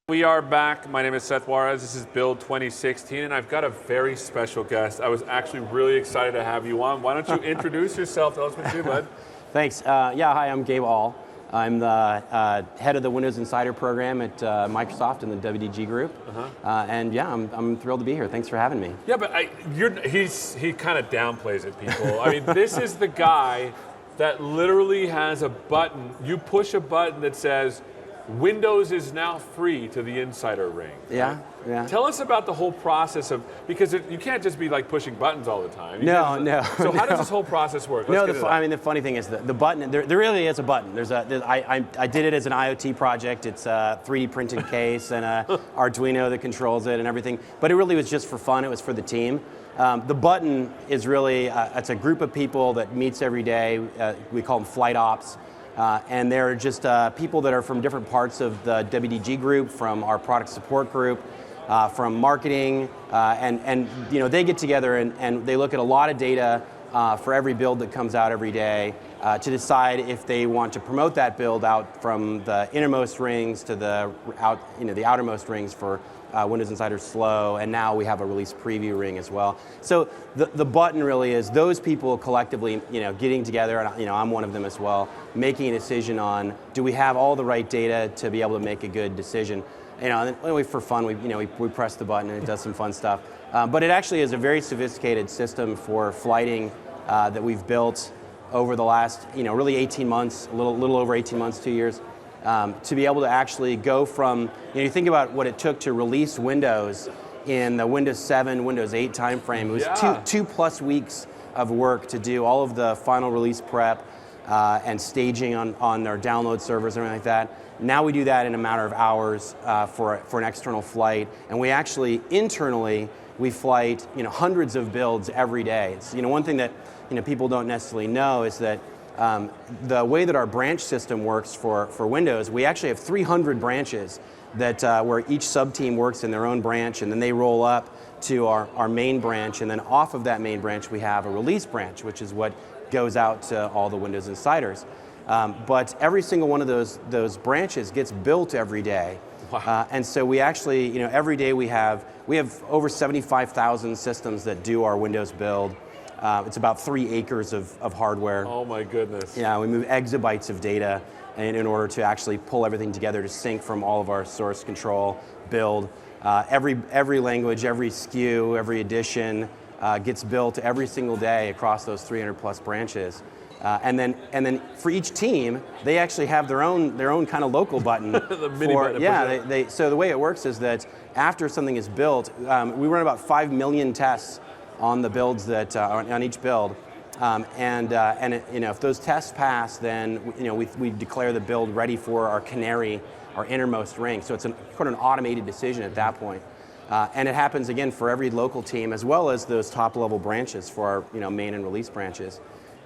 We are back. My name is Seth Juarez. This is Build 2016, and I've got a very special guest. I was actually really excited to have you on. Why don't you introduce yourself? Tell us what you do, bud. Thanks. Hi, I'm Gabriel. I'm the head of the Windows Insider program at Microsoft in the WDG group. I'm thrilled to be here. Thanks for having me. Yeah, but he kind of downplays it, people. I mean, this is the guy that literally has a button. You push a button that says, Windows is now free to the Insider ring. Yeah, yeah. Tell us about the whole process of, because you can't just be like pushing buttons all the time. No. So how does this whole process work? The funny thing is the button, there really is a button. I did it as an IoT project. It's a 3D printed case and a Arduino that controls it and everything. But it really was just for fun. It was for the team. The button is really, it's a group of people that meets every day. We call them flight ops. And they're just people that are from different parts of the WDG group, from our product support group, from marketing, and they get together and they look at a lot of data for every build that comes out every day to decide if they want to promote that build out from the innermost rings to the outermost rings for Windows Insider Slow, and now we have a release preview ring as well. So the button really is those people collectively, getting together, and I'm one of them as well, making a decision on, do we have all the right data to be able to make a good decision? And then for fun, we press the button and it does some fun stuff. But it actually is a very sophisticated system for flighting that we've built over the last, really 18 months, a little over 18 months, 2 years. To be able to actually go from, you think about what it took to release Windows in the Windows 7, Windows 8 timeframe. It was two plus weeks of work to do all of the final release prep and staging on our download servers and everything like that. Now we do that in a matter of hours for an external flight, and we actually internally we flight hundreds of builds every day. It's one thing that people don't necessarily know is that. The way that our branch system works for Windows, we actually have 300 branches that where each sub-team works in their own branch, and then they roll up to our main branch, and then off of that main branch we have a release branch, which is what goes out to all the Windows Insiders. But every single one of those branches gets built every day. Wow. And so we actually, every day we have over 75,000 systems that do our Windows build. It's about 3 acres of hardware. Oh my goodness. Yeah, we move exabytes of data in order to actually pull everything together to sync from all of our source control, build. Every language, every SKU, every edition gets built every single day across those 300 plus branches. And then for each team, they actually have their own kind of local button. The mini button. So the way it works is that after something is built, we run about 5 million tests on the builds that on each build, if those tests pass, then we declare the build ready for our canary, our innermost ring. So it's an automated decision at that point, and it happens again for every local team as well as those top level branches for our main and release branches,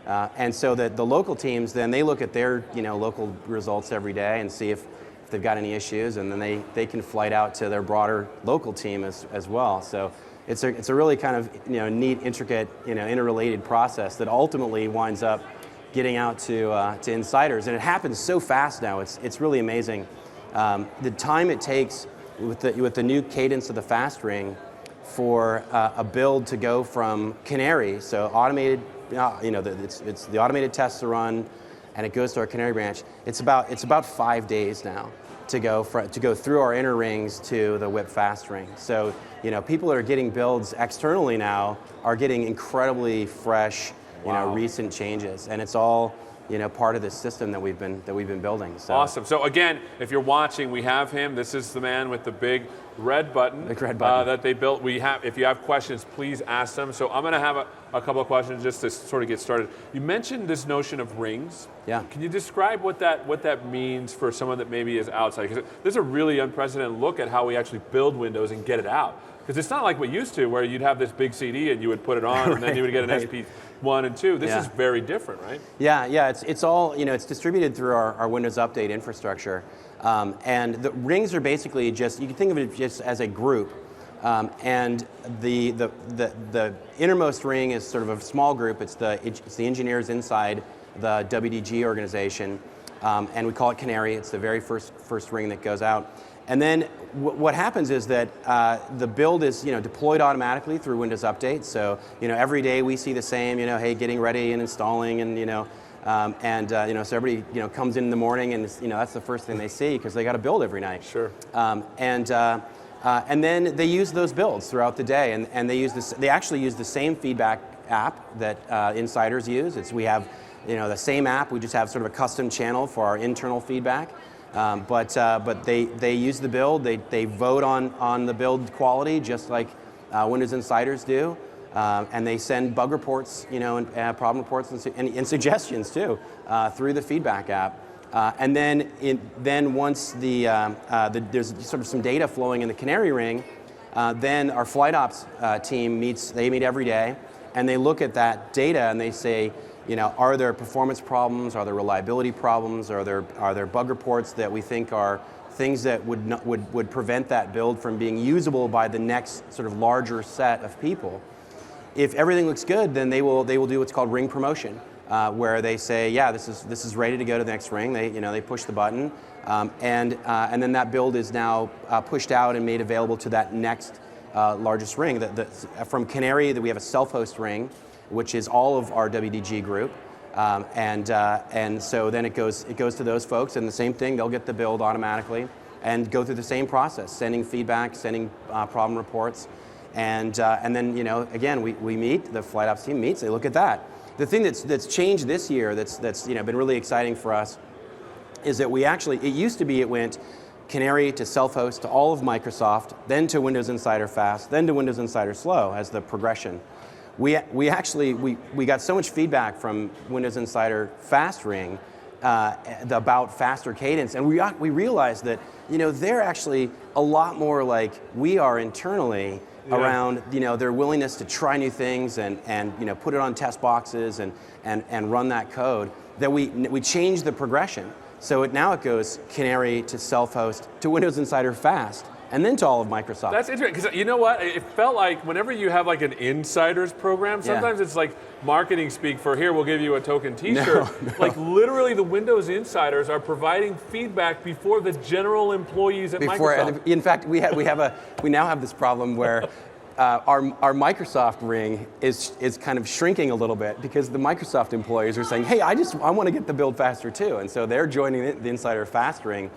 and so that the local teams then they look at their local results every day and see if they've got any issues, and then they can flight out to their broader local team as well. So. It's a really kind of neat, intricate, interrelated process that ultimately winds up getting out to insiders, and it happens so fast now. It's really amazing. The time it takes with the new cadence of the fast ring for a build to go from canary, so automated, it's the automated tests to run, and it goes to our canary branch. It's about 5 days now to go through our inner rings to the whip fast ring. So people that are getting builds externally now are getting incredibly fresh, Wow. recent changes, and it's all part of this system that we've been building. So. Awesome. So again, if you're watching, we have him. This is the man with the big red button. Big red button that they built. If you have questions, please ask them. So I'm going to have a couple of questions just to sort of get started. You mentioned this notion of rings. Yeah. Can you describe what that means for someone that maybe is outside? Because there's a really unprecedented look at how we actually build Windows and get it out. Because it's not like we used to, where you'd have this big CD and you would put it on, and then you would get an SP1 and 2. This is very different, right? Yeah. It's all it's distributed through our Windows Update infrastructure, and the rings are basically you can think of it just as a group, and the innermost ring is sort of a small group. It's the engineers inside the WDG organization. and we call it Canary. It's the very first ring that goes out. And then what happens is that the build is deployed automatically through Windows Update. So every day we see the same, hey, getting ready and installing, and so everybody comes in the morning, and that's the first thing they see because they got to build every night. Sure. And then they use those builds throughout the day, and they use this. They actually use the same feedback app that insiders use. We have the same app. We just have sort of a custom channel for our internal feedback. But they use the build. They vote on the build quality just like Windows insiders do. And they send bug reports, and problem reports and suggestions too through the feedback app. And then once there's sort of some data flowing in the Canary ring, then our flight ops team meets. They meet every day, and they look at that data and they say, are there performance problems? Are there reliability problems? Are there bug reports that we think are things that would prevent that build from being usable by the next sort of larger set of people? If everything looks good, then they will do what's called ring promotion, where they say, yeah, this is ready to go to the next ring. They push the button, and then that build is now pushed out and made available to that next largest ring. From Canary, we have a self-host ring, which is all of our WDG group, and so then it goes to those folks, and the same thing, they'll get the build automatically and go through the same process, sending feedback, sending problem reports. And then again we meet, the flight ops team meets, they look at that. The thing that's changed this year that's been really exciting for us is that it used to be it went Canary to self-host to all of Microsoft, then to Windows Insider Fast, then to Windows Insider Slow as the progression. We got so much feedback from Windows Insider Fast Ring about faster cadence, and we realized that they're actually a lot more like we are internally. Yeah. Around their willingness to try new things and put it on test boxes and run that code, that we changed the progression. So now it goes Canary to self-host to Windows Insider Fast, and then to all of Microsoft. That's interesting, because you know what? It felt like whenever you have like an insiders program, sometimes it's like marketing speak for, here, we'll give you a token t-shirt. No. Like literally the Windows insiders are providing feedback before the general employees at Microsoft. In fact, we now have this problem where our Microsoft ring is kind of shrinking a little bit because the Microsoft employees are saying, hey, I want to get the build faster too. And so they're joining the Insider Fast Ring,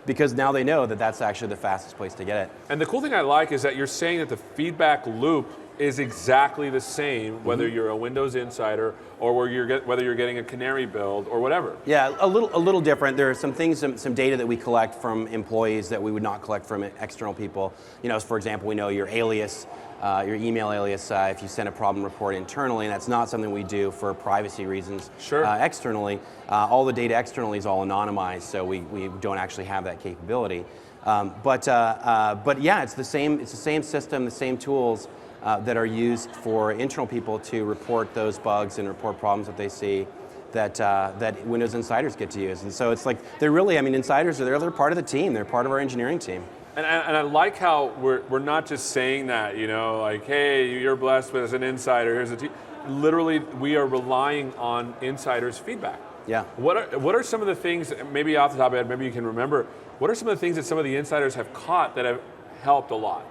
because now they know that that's actually the fastest place to get it. And the cool thing I like is that you're saying that the feedback loop is exactly the same, whether you're a Windows insider or whether you're getting a Canary build or whatever. Yeah, a little different. There are some things, some data that we collect from employees that we would not collect from external people. For example, we know your alias, your email alias, if you send a problem report internally, and that's not something we do for privacy reasons. Sure. Externally. All the data externally is all anonymized, so we don't actually have that capability. But yeah, it's the same system, the same tools that are used for internal people to report those bugs and report problems that they see that Windows insiders get to use. And so it's like, insiders they're part of the team. They're part of our engineering team. And I like how we're not just saying that, like, hey, you're blessed as an insider, here's a team. Literally, we are relying on insiders' feedback. Yeah. What are some of the things, maybe off the top of your head, maybe you can remember, what are some of the things that some of the insiders have caught that have helped a lot?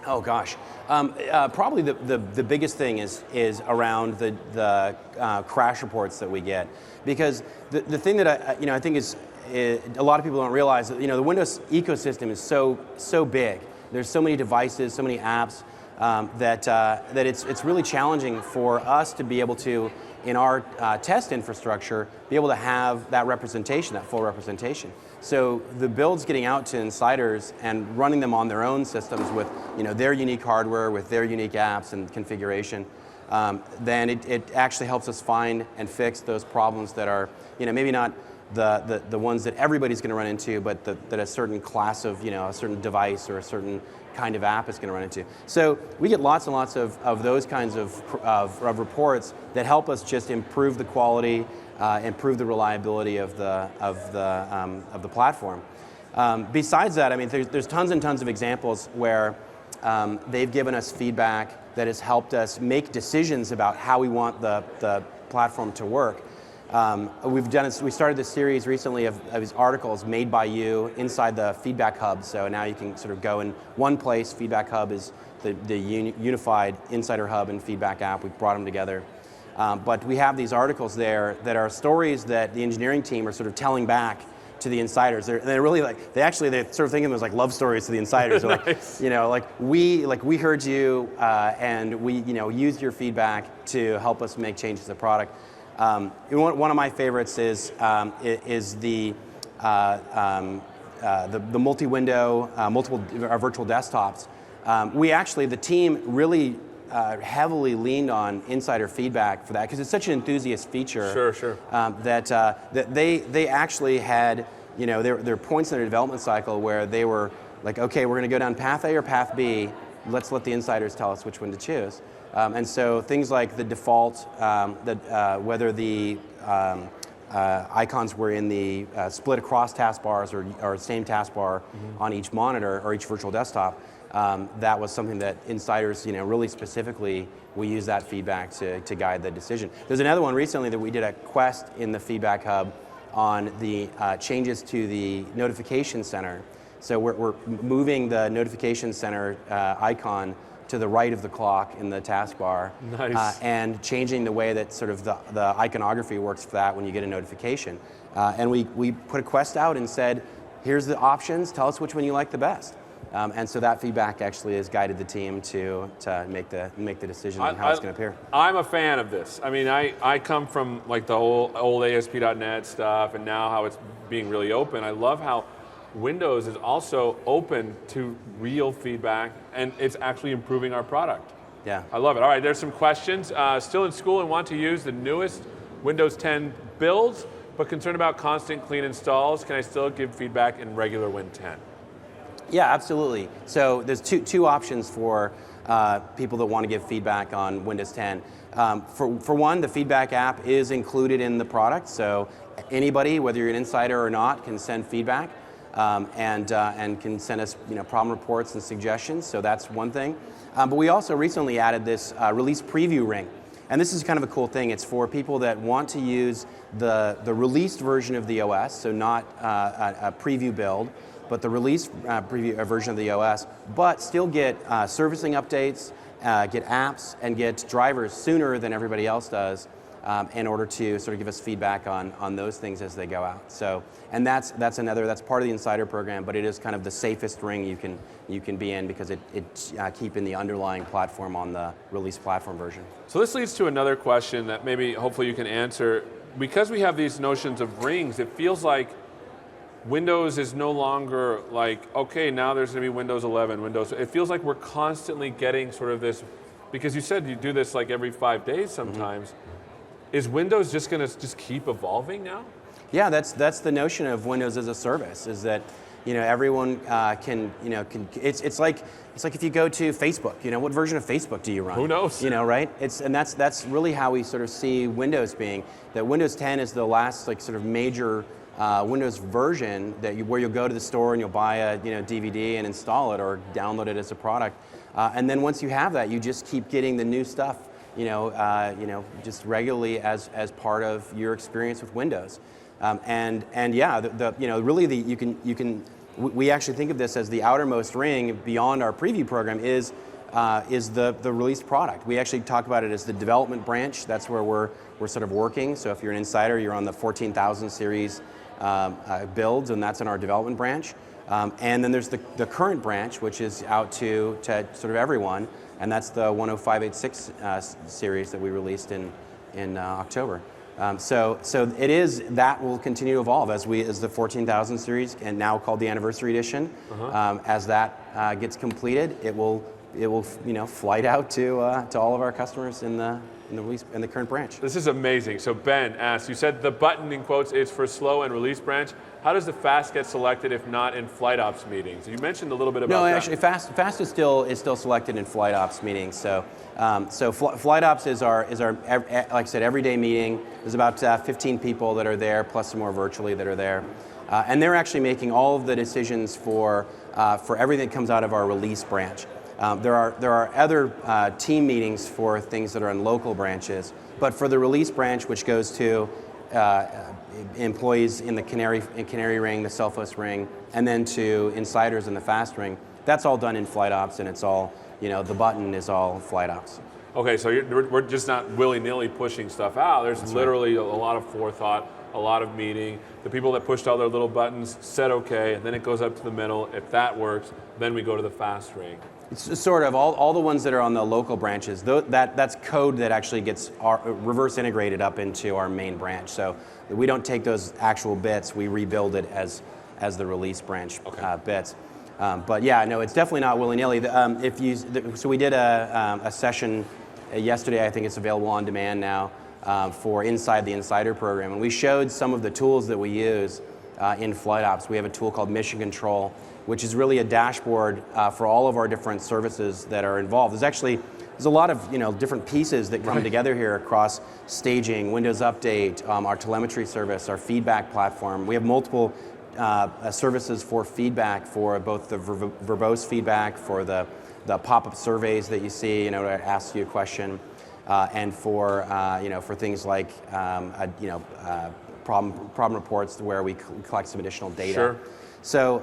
Oh gosh, probably the biggest thing is around the crash reports that we get, because the thing that I think is a lot of people don't realize that the Windows ecosystem is so big. There's so many devices, so many apps that it's really challenging for us to be able to, in our test infrastructure, be able to have that representation, that full representation. So the builds getting out to insiders and running them on their own systems with their unique hardware, with their unique apps and configuration, then it actually helps us find and fix those problems that are maybe not the ones that everybody's going to run into, but that a certain class of a certain device or a certain kind of app is going to run into. So we get lots and lots of those kinds of reports that help us just improve the quality, improve the reliability of the platform. Besides that, there's tons and tons of examples where they've given us feedback that has helped us make decisions about how we want the platform to work. We started this series recently of these articles made by you inside the Feedback Hub. So now you can sort of go in one place. Feedback Hub is the unified Insider Hub and Feedback app. We've brought them together. But we have these articles there that are stories that the engineering team are sort of telling back to the insiders. They're really they sort of think of them as like love stories to the insiders. They're Nice. we heard you and we used your feedback to help us make changes to the product. One of my favorites is the multi-window, multiple virtual desktops. The team really heavily leaned on insider feedback for that because it's such an enthusiast feature. Sure. That they actually had, there are points in their development cycle where they were like, okay, we're going to go down path A or path B. Let's let the insiders tell us which one to choose. And so things like the default, whether the icons were in the split across taskbars or same taskbar on each monitor or each virtual desktop, that was something that insiders, really specifically, we use that feedback to guide the decision. There's another one recently that we did a quest in the Feedback Hub on the changes to the notification center. So we're moving the notification center icon to the right of the clock in the taskbar. Nice. And changing the way that sort of the iconography works for that when you get a notification. And we put a quest out and said, here's the options, tell us which one you like the best. And so that feedback actually has guided the team to make the decision on how it's going to appear. I'm a fan of this. I mean, I come from like the old ASP.NET stuff and now how it's being really open. I love how Windows is also open to real feedback and it's actually improving our product. Yeah. I love it. All right, there's some questions. Still in school and want to use the newest Windows 10 builds, but concerned about constant clean installs. Can I still give feedback in regular Win 10? Yeah, absolutely. So there's two options for people that want to give feedback on Windows 10. For one, the feedback app is included in the product, so anybody, whether you're an insider or not, can send feedback and can send us problem reports and suggestions. So that's one thing. But we also recently added this release preview ring. And this is kind of a cool thing. It's for people that want to use the released version of the OS, so not a preview build, but the release preview version of the OS, but still get servicing updates, get apps, and get drivers sooner than everybody else does in order to sort of give us feedback on those things as they go out. So, and that's part of the Insider program, but it is kind of the safest ring you can be in because it's keeping the underlying platform on the release platform version. So this leads to another question that maybe hopefully you can answer. Because we have these notions of rings, it feels like Windows is no longer like, okay, now there's going to be Windows 11, Windows. It feels like we're constantly getting sort of this, because you said you do this like every 5 days sometimes. Is Windows just going to keep evolving now? Yeah, that's the notion of Windows as a service. Is that everyone can. It's like if you go to Facebook. What version of Facebook do you run? Who knows? Right? That's really how we sort of see Windows being. That Windows 10 is the last sort of major Windows version where you'll go to the store and you'll buy a DVD and install it or download it as a product, and then once you have that, you just keep getting the new stuff, just regularly as part of your experience with Windows, and yeah, we actually think of this as the outermost ring beyond our preview program is the released product. We actually talk about it as the development branch. That's where we're sort of working. So if you're an insider, you're on the 14,000 series builds, and that's in our development branch. And then there's the current branch, which is out to sort of everyone, and that's the 10586 series that we released in October. So it is that will continue to evolve as the 14,000 series, and now called the Anniversary Edition. As that gets completed, it will flight out to all of our customers in the current branch. This is amazing. So Ben asks, you said the button in quotes is for slow and release branch. How does the fast get selected if not in flight ops meetings? You mentioned a little bit about that. No, actually, fast is still selected in flight ops meetings. So flight ops is our like I said, everyday meeting. There's about 15 people that are there, plus some more virtually that are there, and they're actually making all of the decisions for everything that comes out of our release branch. There are other team meetings for things that are in local branches, but for the release branch, which goes to employees in the canary ring, the self-host ring, and then to insiders in the fast ring. That's all done in flight ops, and it's all, the button is all flight ops. Okay, so we're just not willy-nilly pushing stuff out. There's literally a lot of forethought, a lot of meeting. The people that pushed all their little buttons said okay, and then it goes up to the middle. If that works, then we go to the fast ring. It's sort of all the ones that are on the local branches. That's code that actually gets reverse integrated up into our main branch. So we don't take those actual bits. We rebuild it as the release branch bits. But yeah, no, it's definitely not willy-nilly. So we did a session yesterday. I think it's available on demand now for Inside the Insider program, and we showed some of the tools that we use in flight ops. We have a tool called Mission Control, which is really a dashboard for all of our different services that are involved. There's a lot of different pieces that come together here across staging, Windows Update, our telemetry service, our feedback platform. We have multiple services for feedback, for both the verbose feedback, for the pop-up surveys that you see, to ask you a question, and for things like problem reports where we collect some additional data. Sure. So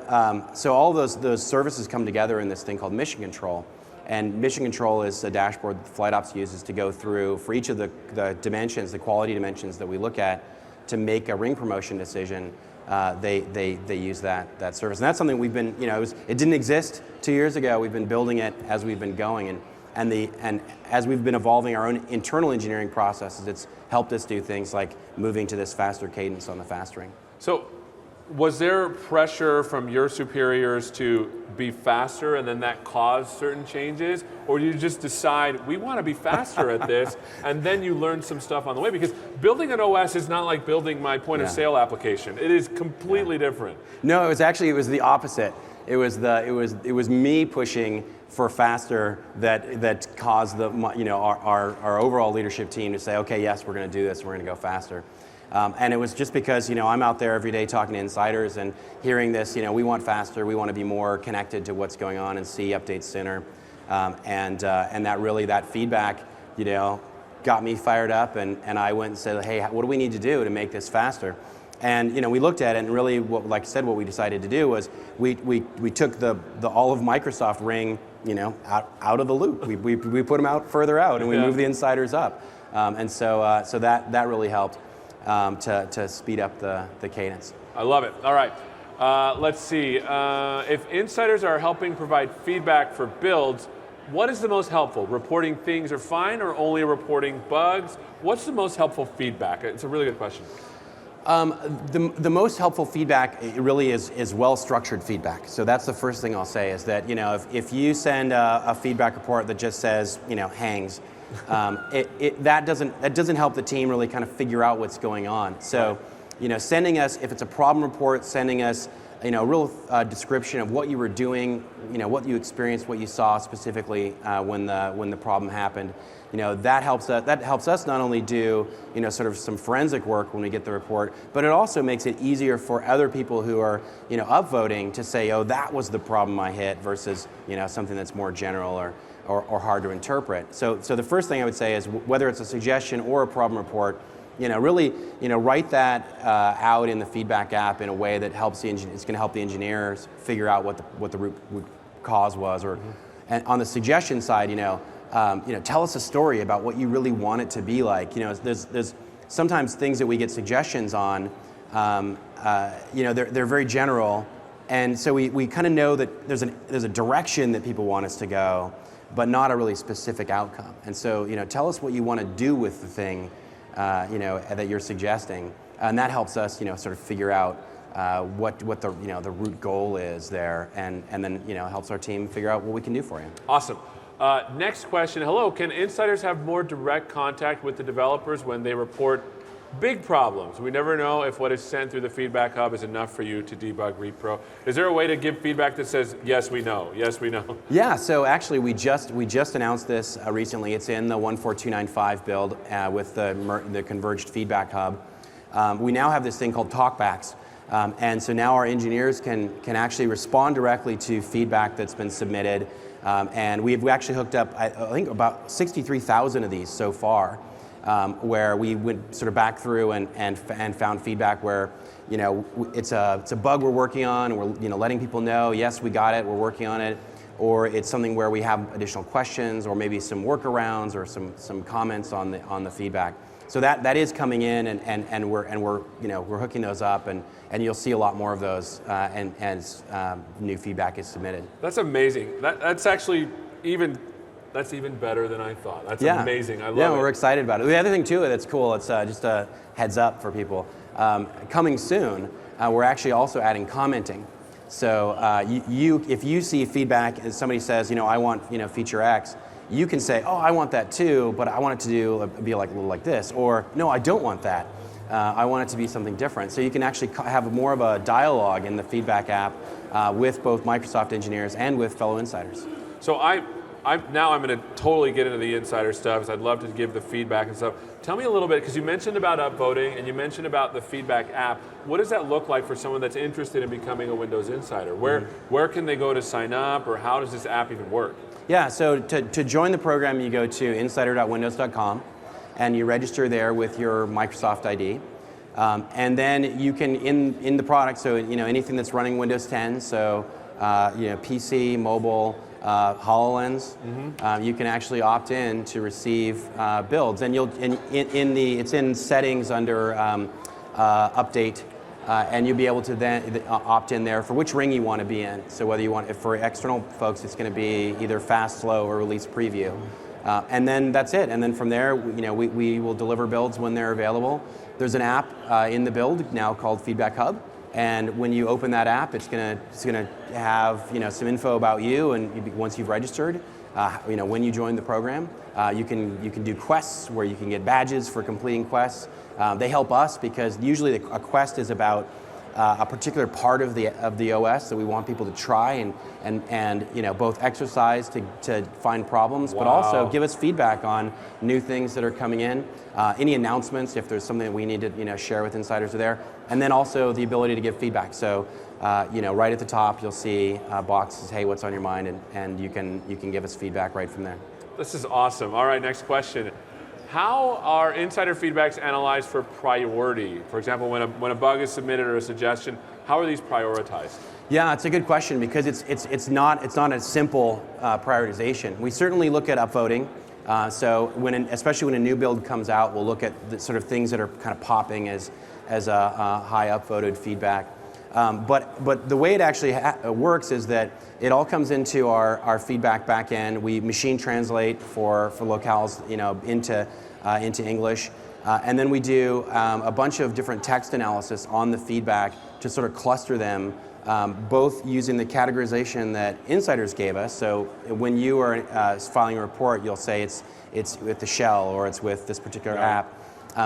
all those services come together in this thing called Mission Control. And Mission Control is a dashboard that Flight Ops uses to go through, for each of the dimensions, the quality dimensions that we look at, to make a ring promotion decision. They use that service. And that's something we've been, it didn't exist 2 years ago. We've been building it as we've been going. And as we've been evolving our own internal engineering processes, it's helped us do things like moving to this faster cadence on the fast ring. So was there pressure from your superiors to be faster and then that caused certain changes? Or did you just decide, we want to be faster at this, and then you learned some stuff on the way? Because building an OS is not like building my point of sale application. It is completely different. No, it was the opposite. It was me pushing for faster that caused our overall leadership team to say, okay, yes, we're going to do this, we're going to go faster. And it was just because I'm out there every day talking to insiders and hearing this, we want faster, we want to be more connected to what's going on and see updates sooner, and that feedback got me fired up, and I went and said, hey, what do we need to do to make this faster? And we looked at it, and really, like I said, what we decided to do was we took the all of Microsoft Ring out of the loop. We put them out further out, and we moved the insiders up, and so that really helped. To speed up the cadence. I love it. All right. Let's see. If insiders are helping provide feedback for builds, what is the most helpful? Reporting things are fine or only reporting bugs? What's the most helpful feedback? It's a really good question. The most helpful feedback really is well-structured feedback. So that's the first thing I'll say is that if you send a feedback report that just says hangs, that doesn't help the team really kind of figure out what's going on. So, sending us, if it's a problem report, sending us, a real description of what you were doing, what you experienced, what you saw specifically when the problem happened. That helps us not only do sort of some forensic work when we get the report, but it also makes it easier for other people who are upvoting to say, oh, that was the problem I hit, versus something that's more general or hard to interpret. So the first thing I would say is, whether it's a suggestion or a problem report, really write that out in the feedback app in a way that helps it's going to help the engineers figure out what the root cause was. Or and on the suggestion side, tell us a story about what you really want it to be like. There's sometimes things that we get suggestions on. They're very general, and so we kind of know that there's a direction that people want us to go, but not a really specific outcome. And so, tell us what you want to do with the thing, that you're suggesting, and that helps us, sort of figure out what the the root goal is there, and then helps our team figure out what we can do for you. Awesome. Next question. Hello. Can insiders have more direct contact with the developers when they report big problems? We never know if what is sent through the feedback hub is enough for you to debug repro. Is there a way to give feedback that says, yes, we know, yes, we know? Yeah, so actually we just announced this recently. It's in the 14295 build with the converged feedback hub. We now have this thing called talkbacks. And so now our engineers can actually respond directly to feedback that's been submitted. And we've actually hooked up, I think, about 63,000 of these so far. where we went sort of back through and found feedback where, it's a bug we're working on, and we're letting people know, yes, we got it, we're working on it, or it's something where we have additional questions, or maybe some workarounds, or some comments on the feedback. So that is coming in, and we're hooking those up, and you'll see a lot more of those as new feedback is submitted. That's amazing. That's actually even better than I thought. That's amazing. I love it. Yeah, we're excited about it. The other thing too that's cool, it's just a heads up for people. Coming soon, we're actually also adding commenting. So if you see feedback and somebody says, I want feature X, you can say, oh, I want that too, but I want it to be like a little like this, or no, I don't want that. I want it to be something different. So you can actually have more of a dialogue in the feedback app with both Microsoft engineers and with fellow insiders. So now I'm going to totally get into the insider stuff, because I'd love to give the feedback and stuff. Tell me a little bit, because you mentioned about upvoting and you mentioned about the feedback app. What does that look like for someone that's interested in becoming a Windows insider? Where can they go to sign up, or how does this app even work? Yeah, so to join the program, you go to insider.windows.com and you register there with your Microsoft ID. And then you can, in the product, so anything that's running Windows 10, so PC, mobile, HoloLens, you can actually opt in to receive builds, and it's in settings under update, and you'll be able to then opt in there for which ring you want to be in. So whether you want, for external folks, it's going to be either fast, slow, or release preview, and then that's it. And then from there, we will deliver builds when they're available. There's an app in the build now called Feedback Hub. And when you open that app, it's gonna have some info about you, and once you've registered, when you join the program, you can do quests where you can get badges for completing quests. They help us because usually a quest is about a particular part of the OS that we want people to try and both exercise to find problems, but also give us feedback on new things that are coming in, any announcements if there's something that we need to share with insiders are there, and then also the ability to give feedback. So right at the top you'll see a box that says, hey, what's on your mind, and you can give us feedback right from there. This is awesome. All right, next question. How are insider feedbacks analyzed for priority? For example, when a bug is submitted or a suggestion, how are these prioritized? Yeah, it's a good question because it's not a simple prioritization. We certainly look at upvoting. So especially when a new build comes out, we'll look at the sort of things that are kind of popping as a high upvoted feedback. But the way it actually works is that it all comes into our feedback backend. We machine translate for locales, into English, and then we do a bunch of different text analysis on the feedback to sort of cluster them, both using the categorization that insiders gave us. So when you are filing a report, you'll say it's with the shell or it's with this particular app.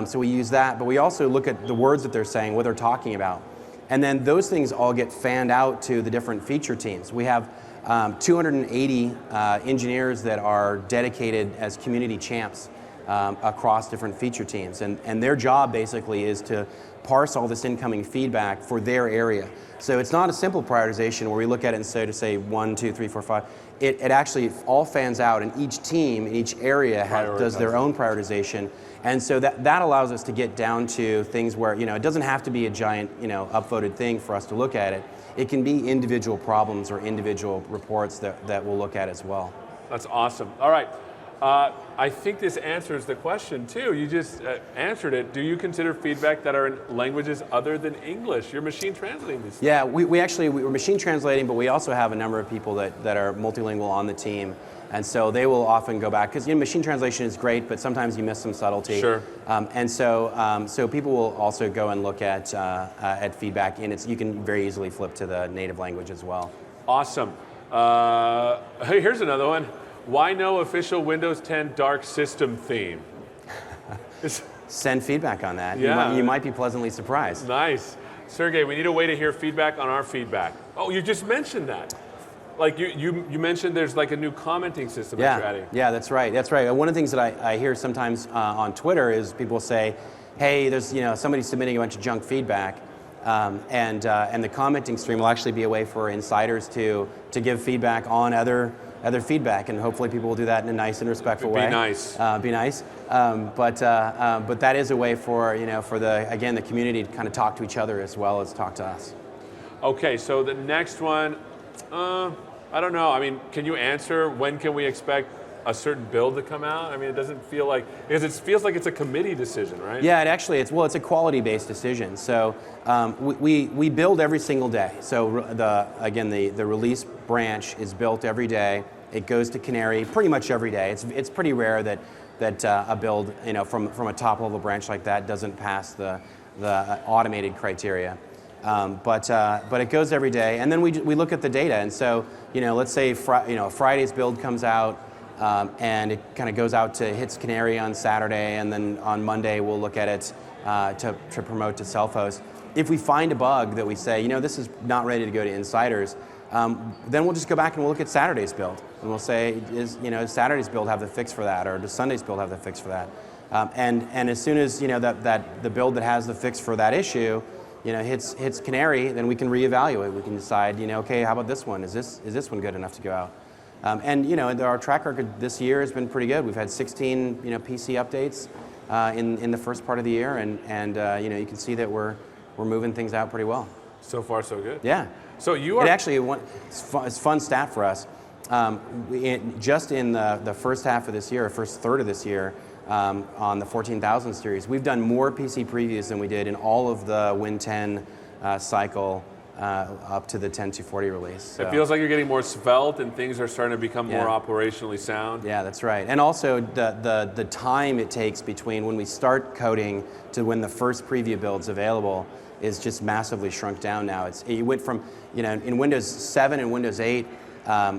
So we use that, but we also look at the words that they're saying, what they're talking about. And then those things all get fanned out to the different feature teams. We have 280 engineers that are dedicated as community champs across different feature teams. And their job basically is to parse all this incoming feedback for their area. So it's not a simple prioritization where we look at it and say 1, 2, 3, 4, 5. It actually all fans out, and each team in each area does their own prioritization. And so that allows us to get down to things where it doesn't have to be a giant upvoted thing for us to look at it. It can be individual problems or individual reports that we'll look at as well. That's awesome. All right. I think this answers the question too. You just answered it. Do you consider feedback that are in languages other than English? You're machine translating these things. Yeah, we're machine translating, but we also have a number of people that are multilingual on the team. And so they will often go back, because machine translation is great, but sometimes you miss some subtlety. Sure. And so people will also go and look at feedback, and you can very easily flip to the native language as well. Awesome. Hey, here's another one. Why no official Windows 10 dark system theme? Send feedback on that. Yeah. You might be pleasantly surprised. Nice. Sergey, we need a way to hear feedback on our feedback. Oh, you just mentioned that. Like you mentioned there's like a new commenting system that you're adding. Yeah, that's right. One of the things that I hear sometimes on Twitter is people say, hey, there's somebody submitting a bunch of junk feedback, and the commenting stream will actually be a way for insiders to give feedback on other other feedback, and hopefully people will do that in a nice and respectful way. Be nice. Be nice. But that is a way for the community to kind of talk to each other as well as talk to us. Okay, so the next one, I don't know. I mean, can you answer when can we expect a certain build to come out? I mean, it doesn't feel like, because it feels like it's a committee decision, right? Yeah, it's a quality-based decision. So we build every single day. So the release branch is built every day. It goes to Canary pretty much every day. It's pretty rare that a build, from a top-level branch like that doesn't pass the automated criteria. But it goes every day, and then we look at the data. And so, let's say Friday's build comes out, and it kind of goes out to hits Canary on Saturday, and then on Monday we'll look at it to promote to self-host. If we find a bug that we say, this is not ready to go to insiders, then we'll just go back and we'll look at Saturday's build, and we'll say, does Saturday's build have the fix for that, or does Sunday's build have the fix for that? And as soon as that the build that has the fix for that issue hits Canary, then we can reevaluate. We can decide, okay, how about this one? Is this one good enough to go out? And our track record this year has been pretty good. We've had 16 PC updates in the first part of the year, and you can see that we're moving things out pretty well. So far, so good. Yeah. So you are it's a fun stat for us. Just in the first half of this year, or first third of this year, on the 14,000 series, we've done more PC previews than we did in all of the Win 10 cycle up to the 10.240 release. So. It feels like you're getting more svelte and things are starting to become more operationally sound. Yeah, that's right. And also the time it takes between when we start coding to when the first preview build's available is just massively shrunk down now. It went from, in Windows 7 and Windows 8,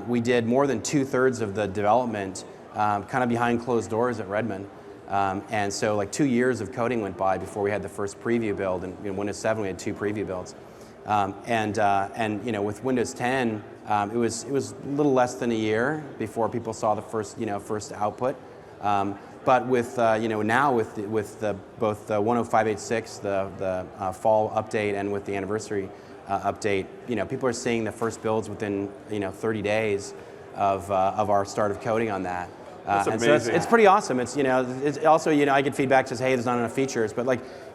we did more than 2/3 of the development kind of behind closed doors at Redmond. And so like 2 years of coding went by before we had the first preview build. And in Windows 7, we had 2 preview builds. And with Windows 10, it was a little less than a year before people saw the first output. But with now with both the 10586, the fall update, and with the anniversary update, people are seeing the first builds within 30 days of our start of coding on that. That's and amazing. so it's pretty awesome. It's also I get feedback says, hey, there's not enough features, but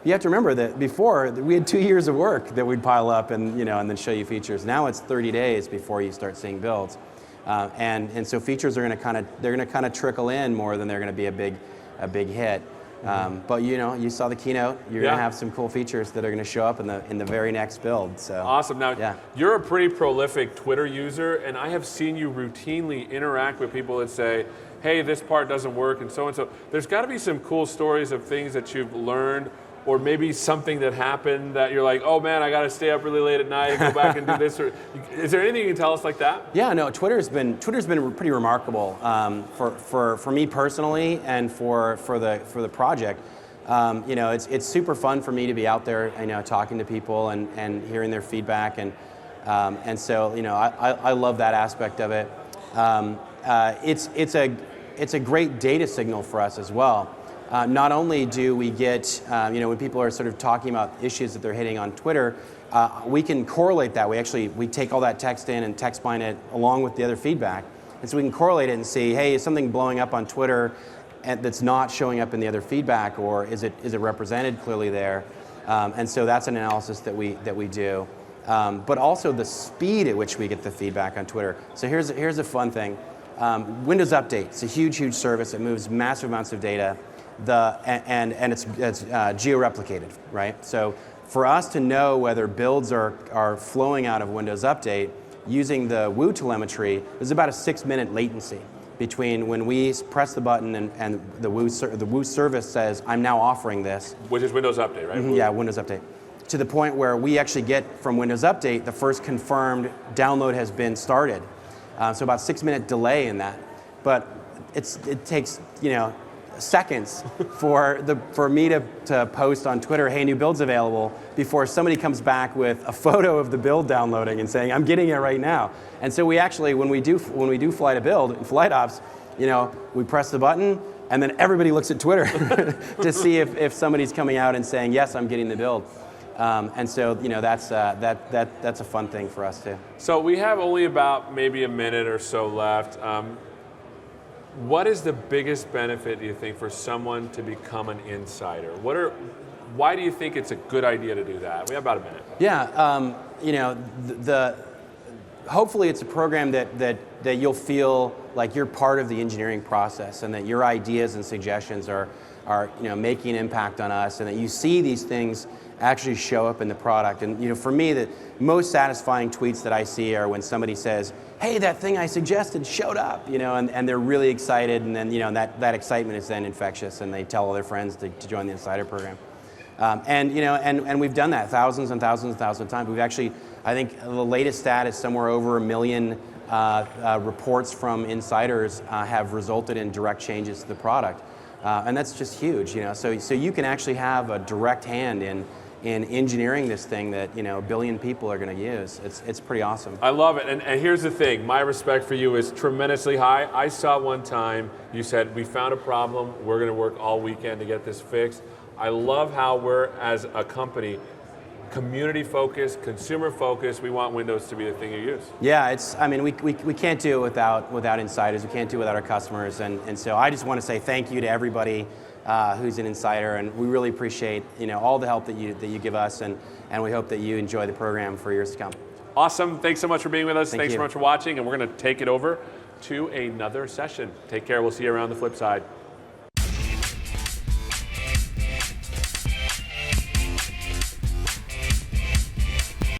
you have to remember that before we had 2 years of work that we'd pile up and and then show you features. Now it's 30 days before you start seeing builds, and so features are going to kind of trickle in more than they're going to be a big hit. But you saw the keynote. You're going to have some cool features that are going to show up in the very next build. So awesome. Now you're a pretty prolific Twitter user, and I have seen you routinely interact with people that say, hey, this part doesn't work, and so. There's got to be some cool stories of things that you've learned, or maybe something that happened that you're like, oh man, I got to stay up really late at night and go back and do this. Or is there anything you can tell us like that? Yeah, no. Twitter's been pretty remarkable for me personally, and for the project. It's super fun for me to be out there, talking to people and hearing their feedback, and so I love that aspect of it. It's a great data signal for us as well. Not only do we get, when people are sort of talking about issues that they're hitting on Twitter, we can correlate that. We take all that text in and text bind it along with the other feedback. And so we can correlate it and see, hey, is something blowing up on Twitter that's not showing up in the other feedback, or is it represented clearly there? And so that's an analysis that we do. But also the speed at which we get the feedback on Twitter. So here's a fun thing. Windows Update, it's a huge service. It moves massive amounts of data. And it's geo-replicated, right? So for us to know whether builds are flowing out of Windows Update using the Woo telemetry, there's about a 6-minute latency between when we press the button and the Woo service says, I'm now offering this. Which is Windows Update, right? Mm-hmm, yeah, Windows Update. To the point where we actually get from Windows Update, the first confirmed download has been started. So about 6-minute delay in that. But it takes, seconds for me to post on Twitter, hey, new build's available, before somebody comes back with a photo of the build downloading and saying, I'm getting it right now. And so we actually, when we do flight a build in flight ops, we press the button, and then everybody looks at Twitter to see if somebody's coming out and saying, yes, I'm getting the build. And so, you know, that's a fun thing for us too. So we have only about maybe a minute or so left. What is the biggest benefit, do you think, for someone to become an insider? Why do you think it's a good idea to do that? We have about a minute. Yeah, you know, hopefully it's a program that you'll feel like you're part of the engineering process, and that your ideas and suggestions are you know, making an impact on us, and that you see these things actually show up in the product. And you know, for me, the most satisfying tweets that I see are when somebody says, "Hey, that thing I suggested showed up," you know, and they're really excited, and then, you know, that excitement is then infectious, and they tell all their friends to join the Insider program. And you know, and we've done that thousands and thousands and thousands of times. We've actually, I think the latest stat is somewhere over 1 million reports from insiders have resulted in direct changes to the product, and that's just huge. You know, so you can actually have a direct hand in engineering this thing that, you know, 1 billion people are going to use. It's pretty awesome. I love it, and here's the thing, my respect for you is tremendously high. I saw one time, you said, we found a problem, we're going to work all weekend to get this fixed. I love how we're, as a company, community focused, consumer focused. We want Windows to be the thing you use. Yeah, I mean, we can't do it without insiders. We can't do it without our customers, and so I just want to say thank you to everybody who's an insider, and we really appreciate, you know, all the help that you give us, and we hope that you enjoy the program for years to come. Awesome. Thanks so much for being with us. Thanks you. so much for watching, and we're going to take it over to another session. Take care. We'll see you around the flip side.